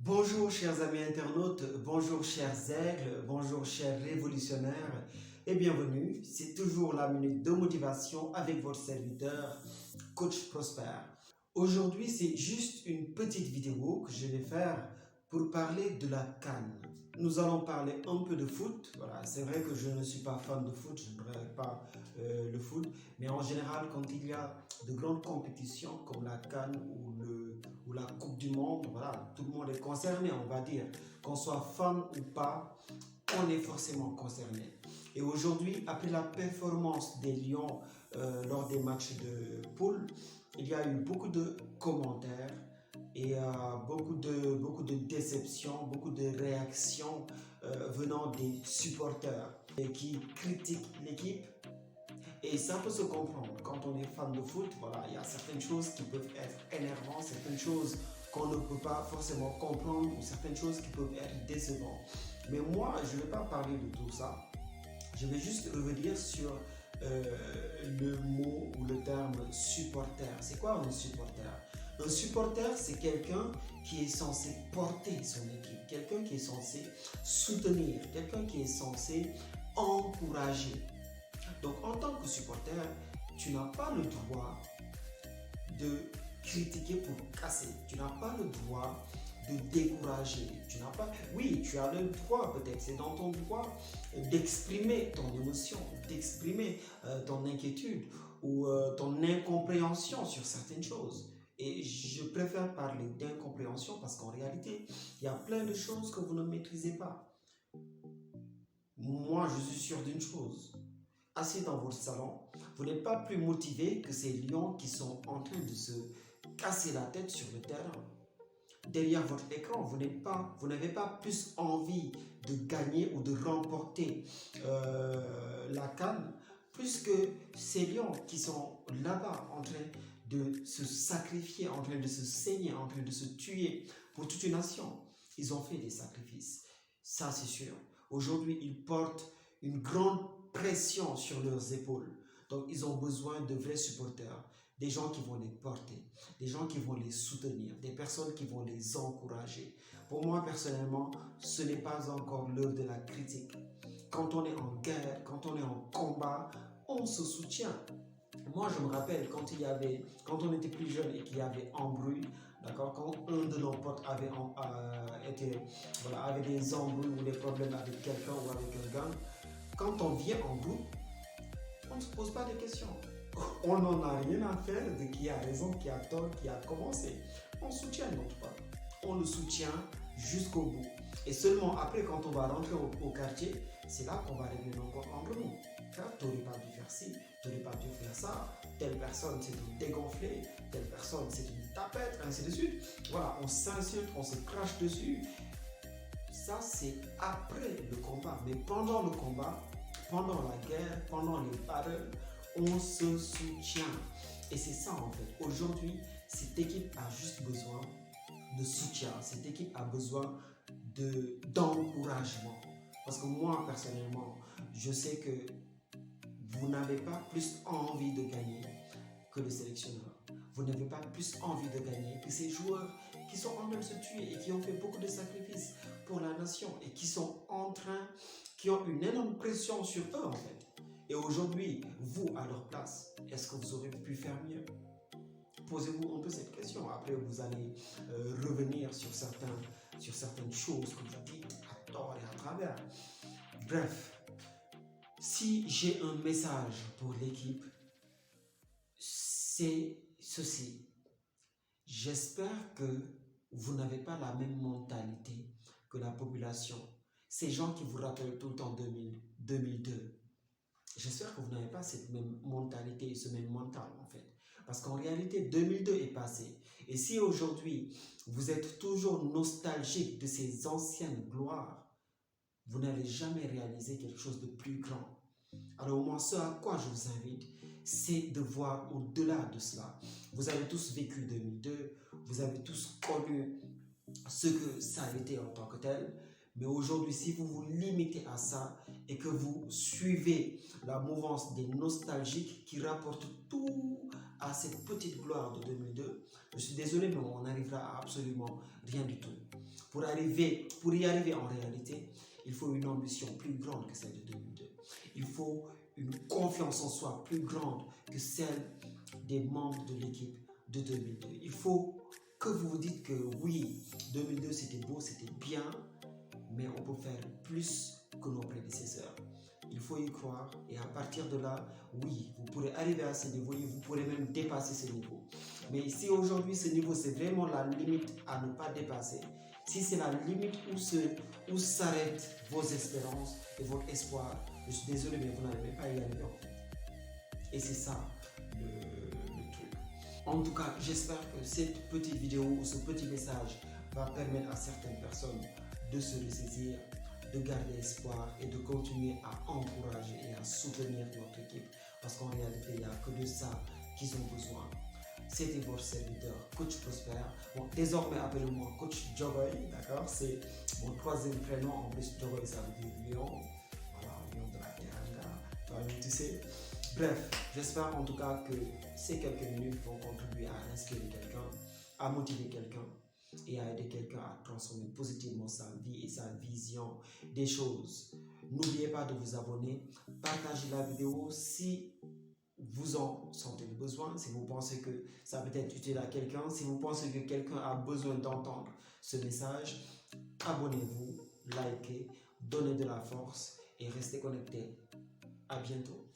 Bonjour chers amis internautes, bonjour chers aigles, bonjour chers révolutionnaires et bienvenue. C'est toujours la minute de motivation avec votre serviteur, Coach Prosper. Aujourd'hui, c'est juste une petite vidéo que je vais faire pour parler de la CAN. Nous allons parler un peu de foot. Voilà, c'est vrai que je ne suis pas fan de foot, je ne regarde pas le foot, mais en général, quand il y a de grandes compétitions comme la CAN ou la Coupe du Monde, voilà, tout le monde est concerné, on va dire. Qu'on soit fan ou pas, on est forcément concerné. Et aujourd'hui, après la performance des Lions lors des matchs de poule, il y a eu beaucoup de commentaires et beaucoup de déceptions, beaucoup de réactions venant des supporters qui critiquent l'équipe. Et ça peut se comprendre. Quand on est fan de foot, voilà, il y a certaines choses qui peuvent être énervantes, certaines choses qu'on ne peut pas forcément comprendre ou certaines choses qui peuvent être décevantes. Mais moi, je ne vais pas parler de tout ça. Je vais juste revenir sur le mot ou le terme supporter. C'est quoi un supporter? Un supporter, c'est quelqu'un qui est censé porter son équipe, quelqu'un qui est censé soutenir, quelqu'un qui est censé encourager. Donc en tant que supporter, tu n'as pas le droit de critiquer pour casser. Tu n'as pas le droit de décourager. Tu n'as pas. Oui, tu as le droit, peut-être, c'est dans ton droit d'exprimer ton émotion, d'exprimer ton inquiétude ou ton incompréhension sur certaines choses. Et je préfère parler d'incompréhension parce qu'en réalité, il y a plein de choses que vous ne maîtrisez pas. Moi, je suis sûr d'une chose. Assis dans votre salon, vous n'êtes pas plus motivé que ces lions qui sont en train de se casser la tête sur le terrain. Derrière votre écran, vous n'avez pas plus envie de gagner ou de remporter la canne plus que ces lions qui sont là-bas en train de se sacrifier, en train de se saigner, en train de se tuer pour toute une nation. Ils ont fait des sacrifices, ça c'est sûr. Aujourd'hui, ils portent une grande pression sur leurs épaules. Donc, ils ont besoin de vrais supporters, des gens qui vont les porter, des gens qui vont les soutenir, des personnes qui vont les encourager. Pour moi, personnellement, ce n'est pas encore l'heure de la critique. Quand on est en guerre, quand on est en combat, on se soutient. Moi, je me rappelle quand on était plus jeune et qu'il y avait embrouille, d'accord, quand un de nos potes avait des embrouilles ou des problèmes avec quelqu'un ou avec un gang, quand on vient en groupe, on ne se pose pas de questions. On n'en a rien à faire de qui a raison, qui a tort, qui a commencé. On soutient notre pote. On le soutient jusqu'au bout. Et seulement après, quand on va rentrer au quartier, c'est là qu'on va régler nos comptes entre nous. Tu n'aurais pas dû faire ci, tu n'aurais pas dû faire ça. Telle personne, c'est une dégonflée. Telle personne, c'est une tapette, ainsi de suite. Voilà, on s'insulte, on se crache dessus. Ça, c'est après le combat. Mais pendant le combat, pendant la guerre, pendant les batailles, on se soutient. Et c'est ça en fait. Aujourd'hui, cette équipe a juste besoin de soutien. Cette équipe a besoin d'encouragement. Parce que moi, personnellement, je sais que vous n'avez pas plus envie de gagner que le sélectionneur. Vous n'avez pas plus envie de gagner que ces joueurs qui sont en train de se tuer et qui ont fait beaucoup de sacrifices pour la nation et qui ont une énorme pression sur eux en fait. Et aujourd'hui, vous à leur place, est-ce que vous auriez pu faire mieux? Posez-vous un peu cette question. Après, vous allez revenir sur certaines choses que vous dites à tort et à travers. Bref, si j'ai un message pour l'équipe, c'est ceci. J'espère que vous n'avez pas la même mentalité que la population. Ces gens qui vous rappellent tout le temps 2002. J'espère que vous n'avez pas cette même mentalité et ce même mental en fait. Parce qu'en réalité, 2002 est passé. Et si aujourd'hui, vous êtes toujours nostalgique de ces anciennes gloires, vous n'allez jamais réaliser quelque chose de plus grand. Alors moi, ce à quoi je vous invite, c'est de voir au-delà de cela. Vous avez tous vécu 2002, vous avez tous connu ce que ça a été en tant que tel. Mais aujourd'hui, si vous vous limitez à ça et que vous suivez la mouvance des nostalgiques qui rapportent tout à cette petite gloire de 2002, je suis désolé, mais on n'arrivera à absolument rien du tout. Pour y arriver en réalité, il faut une ambition plus grande que celle de 2002. Il faut une confiance en soi plus grande que celle des membres de l'équipe de 2002. Il faut que vous vous dites que oui, 2002 c'était beau, c'était bien, mais on peut faire plus que nos prédécesseurs. Il faut y croire et à partir de là, oui, vous pourrez arriver à ce niveau et vous pourrez même dépasser ce niveau. Mais si aujourd'hui ce niveau c'est vraiment la limite à ne pas dépasser, si c'est la limite où s'arrêtent vos espérances et votre espoir, je suis désolé mais vous n'arrivez pas à y arriver en fait. Et c'est ça le truc. En tout cas, j'espère que cette petite vidéo ou ce petit message va permettre à certaines personnes de se ressaisir, de garder espoir et de continuer à encourager et à soutenir notre équipe. Parce qu'en réalité, il n'y a que de ça qu'ils ont besoin. C'était votre serviteur, Coach Prosper. Bon, désormais, appelez-moi Coach Jogoy, d'accord? C'est mon troisième prénom. En plus, Jogoy, ça veut dire lion. Voilà, lion de la Teranga. Toi-même, tu sais. Bref, j'espère en tout cas que ces quelques minutes vont contribuer à inspirer quelqu'un, à motiver quelqu'un et à aider quelqu'un à transformer positivement sa vie et sa vision des choses. N'oubliez pas de vous abonner, partagez la vidéo si vous en sentez le besoin, si vous pensez que ça peut être utile à quelqu'un, si vous pensez que quelqu'un a besoin d'entendre ce message, abonnez-vous, likez, donnez de la force et restez connectés. À bientôt.